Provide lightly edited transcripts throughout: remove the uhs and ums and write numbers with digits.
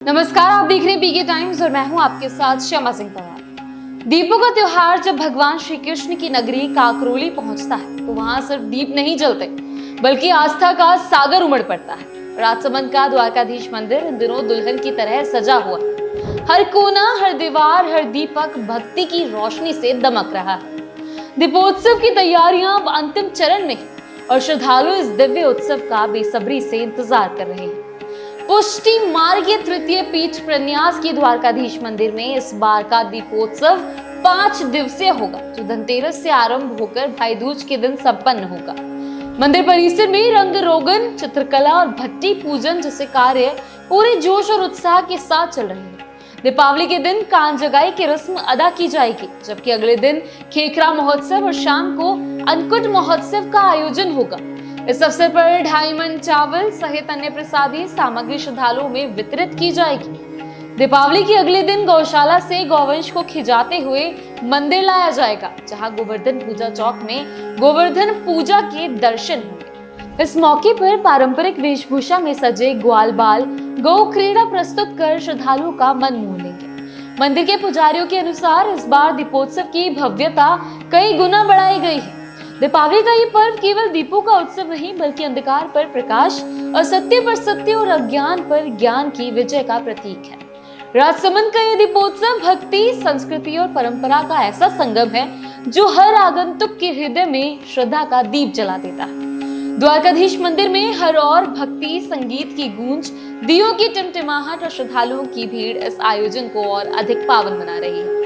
नमस्कार, आप देख रहे हैं पीके टाइम्स और मैं हूं आपके साथ श्यामा सिंह पवार। दीपों का त्योहार जब भगवान श्री कृष्ण की नगरी काकरोली पहुंचता है तो वहां सिर्फ दीप नहीं जलते बल्कि आस्था का सागर उमड़ पड़ता है। राजसमंद का द्वारकाधीश मंदिर इन दिनों दुल्हन की तरह सजा हुआ है। हर कोना, हर दीवार, हर दीपक भक्ति की रोशनी से दमक रहा है। दीपोत्सव की तैयारियां अब अंतिम चरण में है और श्रद्धालु इस दिव्य उत्सव का बेसब्री से इंतजार कर रहे हैं। पुष्टि मार्गीय तृतीय पीठ प्रन्यास की द्वारकाधीश मंदिर में इस बार का दीपोत्सव 5 दिवसीय होगा, जो धनतेरस से आरंभ होकर भाई दूज के दिन संपन्न होगा। मंदिर परिसर में रंग रोगन, चित्रकला और भट्टी पूजन जैसे कार्य पूरे जोश और उत्साह के साथ चल रहे हैं। दीपावली के दिन कान जगाई की रस्म अदा की जाएगी, जबकि अगले दिन खेखरा महोत्सव और शाम को अन्नकूट महोत्सव का आयोजन होगा। इस अवसर पर 2.5 मन चावल सहित अन्य प्रसादी सामग्री श्रद्धालुओं में वितरित की जाएगी। दीपावली के अगले दिन गौशाला से गौवंश को खिंचाते हुए मंदिर लाया जाएगा, जहां गोवर्धन पूजा चौक में गोवर्धन पूजा के दर्शन होंगे। इस मौके पर पारंपरिक वेशभूषा में सजे ग्वाल बाल गौ क्रीड़ा प्रस्तुत कर श्रद्धालुओं का मन मोह लेंगे। मंदिर के पुजारियों के अनुसार इस बार दीपोत्सव की भव्यता कई गुना बढ़ाई गई है। दीपावली का ये पर्व केवल दीपों का उत्सव नहीं बल्कि अंधकार पर प्रकाश, असत्य पर सत्य और अज्ञान पर ज्ञान की विजय का प्रतीक है। राजसमंद का ये दीपोत्सव भक्ति, संस्कृति और परंपरा का ऐसा संगम है जो हर आगंतुक के हृदय में श्रद्धा का दीप जला देता है। द्वारकाधीश मंदिर में हर ओर भक्ति, संगीत की गूंज, दियों की टिमटिमाहट और श्रद्धालुओं की भीड़ इस आयोजन को और अधिक पावन बना रही है।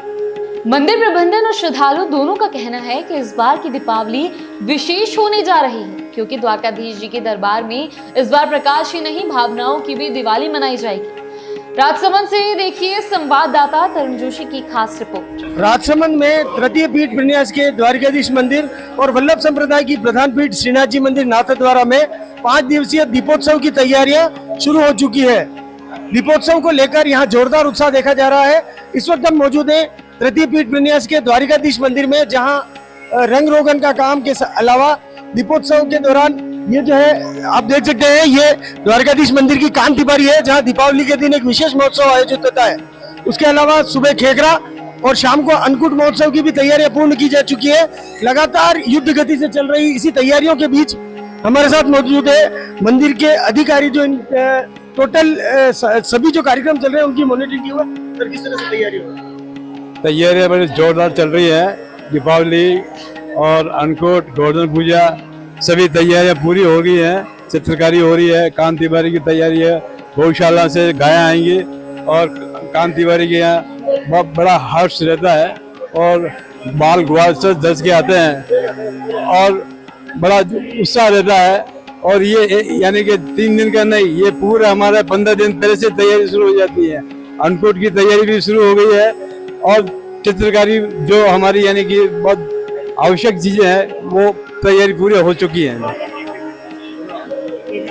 मंदिर प्रबंधन और श्रद्धालु दोनों का कहना है कि इस बार की दीपावली विशेष होने जा रही है, क्योंकि द्वारकाधीश जी के दरबार में इस बार प्रकाश ही नहीं, भावनाओं की भी दिवाली मनाई जाएगी। राजसमंद से देखिए संवाददाता तरुण जोशी की खास रिपोर्ट। राजसमंद में तृतीय पीठ प्रन्यास के द्वारकाधीश मंदिर और वल्लभ संप्रदाय की प्रधान पीठ श्रीनाथ जी मंदिर नाथद्वारा में 5 दिवसीय दीपोत्सव की तैयारियां शुरू हो चुकी है। दीपोत्सव को लेकर यहां जोरदार उत्साह देखा जा रहा है। इस वक्त हम मौजूद हैं तृतीय पीठ प्रन्यास के द्वारकाधीश मंदिर में, जहां रंग रोगन का काम के अलावा दीपोत्सव के दौरान ये जो है आप देख सकते हैं, ये द्वारकाधीश मंदिर की कान तिबारी है, जहां दीपावली के दिन एक विशेष महोत्सव आयोजित होता है। उसके अलावा सुबह खेखरा और शाम को अन्नकूट महोत्सव की भी तैयारियां पूर्ण की जा चुकी है। लगातार युद्ध गति से चल रही इसी तैयारियों के बीच हमारे साथ मौजूद है मंदिर के अधिकारी, जो टोटल सभी जो कार्यक्रम चल रहे हैं उनकी मॉनिटरिंग हुआ। सर, किस तरह से तैयारी हो रही है? तैयारियां बड़ी जोरदार चल रही है। दीपावली और अन्नकूट, गोवर्धन पूजा, सभी तैयारियां पूरी हो गई हैं। चित्रकारी हो रही है, कान तिवारी की तैयारी है, गौशाला से गायें आएंगी और कान तिवारी के यहाँ बहुत बड़ा हर्ष रहता है और बाल ग्वाल से दस के आते हैं और बड़ा उत्साह रहता है। और ये यानी कि 3 दिन का नहीं, ये पूरा हमारा 15 दिन पहले से तैयारी शुरू हो जाती है। अन्नकूट की तैयारी भी शुरू हो गई है और चित्रकारी जो हमारी यानी कि बहुत आवश्यक चीजें हैं वो तैयारी पूरी हो चुकी है।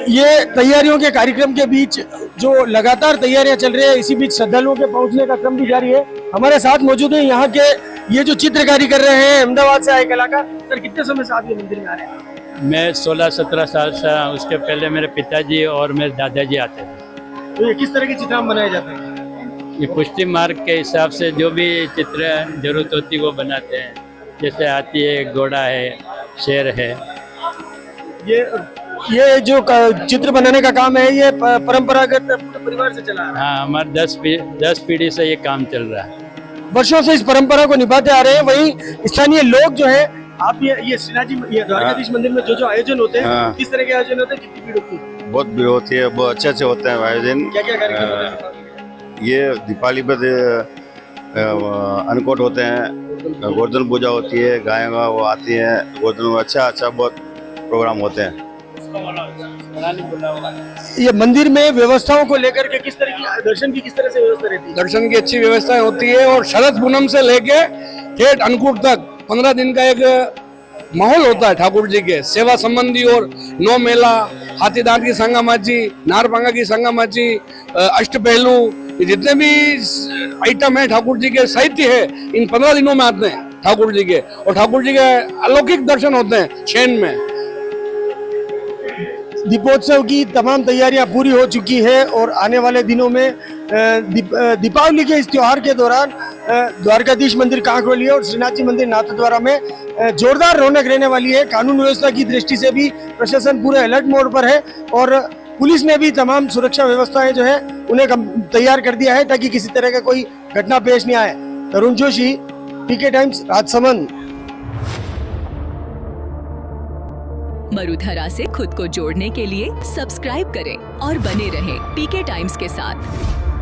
ये तैयारियों के कार्यक्रम के बीच जो लगातार तैयारियां चल रही है, इसी बीच श्रद्धालुओं के पहुंचने का क्रम भी जारी है। हमारे साथ मौजूद है यहाँ के ये जो चित्रकारी कर रहे हैं, अहमदाबाद से आए कलाकार। सर, कितने समय से आप ये मंदिर में आ रहे हैं? मैं 16-17 साल से, उसके पहले मेरे पिताजी और मेरे दादाजी आते थे। तो ये किस तरह के चित्र बनाए जाते हैं? ये पुष्टि मार्ग के हिसाब से जो भी चित्र जरूरत होती वो बनाते हैं। जैसे हाथी है, घोड़ा है, शेर है। ये जो चित्र बनाने का काम है, ये परंपरागत परिवार से चला आ रहा है? हाँ, हमारे 10 पीढ़ी से ये काम चल रहा है। वर्षों से इस परंपरा को निभाते आ रहे हैं। वहीं स्थानीय लोग जो है, आप ये श्रीनाथ जी, ये द्वारकाधीश मंदिर में जो आयोजन होते हैं, किस तरह के आयोजन होते हैं, कितनी भीड़ होती है? बहुत भीड़ होती है, बहुत अच्छे से होते हैं आयोजन। क्या क्या कार्यक्रम होते हैं? ये दीपावली पर अन्नकूट होते हैं, गोवर्धन पूजा होती है, गायें वो आती है गोवर्धन, अच्छा बहुत प्रोग्राम होते हैं। ये मंदिर में व्यवस्थाओं को लेकर के किस तरह की, दर्शन की किस तरह से व्यवस्था रहती है? दर्शन की अच्छी व्यवस्था होती है और शरद पूनम से लेके ठेठ अन्नकूट तक 15 दिन का एक माहौल होता है ठाकुर जी के सेवा संबंधी। और 9 मेला, हाथी दांत की संगामाची, नारपांगा की संगामाची, अष्टपहलू, ये जितने भी आइटम है ठाकुर जी के साहित्य है, इन 15 दिनों में आते हैं ठाकुर जी के, और ठाकुर जी के अलौकिक दर्शन होते हैं शयन में। दीपोत्सव की तमाम तैयारियां पूरी हो चुकी है और आने वाले दिनों में दीपावली के इस त्योहार के दौरान द्वारकाधीश मंदिर कांकरोली और श्रीनाथ जी मंदिर नाथद्वारा में जोरदार रौनक रहने वाली है। कानून व्यवस्था की दृष्टि से भी प्रशासन पूरे अलर्ट मोड पर है और पुलिस ने भी तमाम सुरक्षा व्यवस्थाएं जो है उन्हें तैयार कर दिया है ताकि किसी तरह का कोई घटना पेश नहीं आए। तरुण जोशी, पीके टाइम्स, राजसमंद। मरुधरा से खुद को जोड़ने के लिए सब्सक्राइब करें और बने रहें पीके टाइम्स के साथ।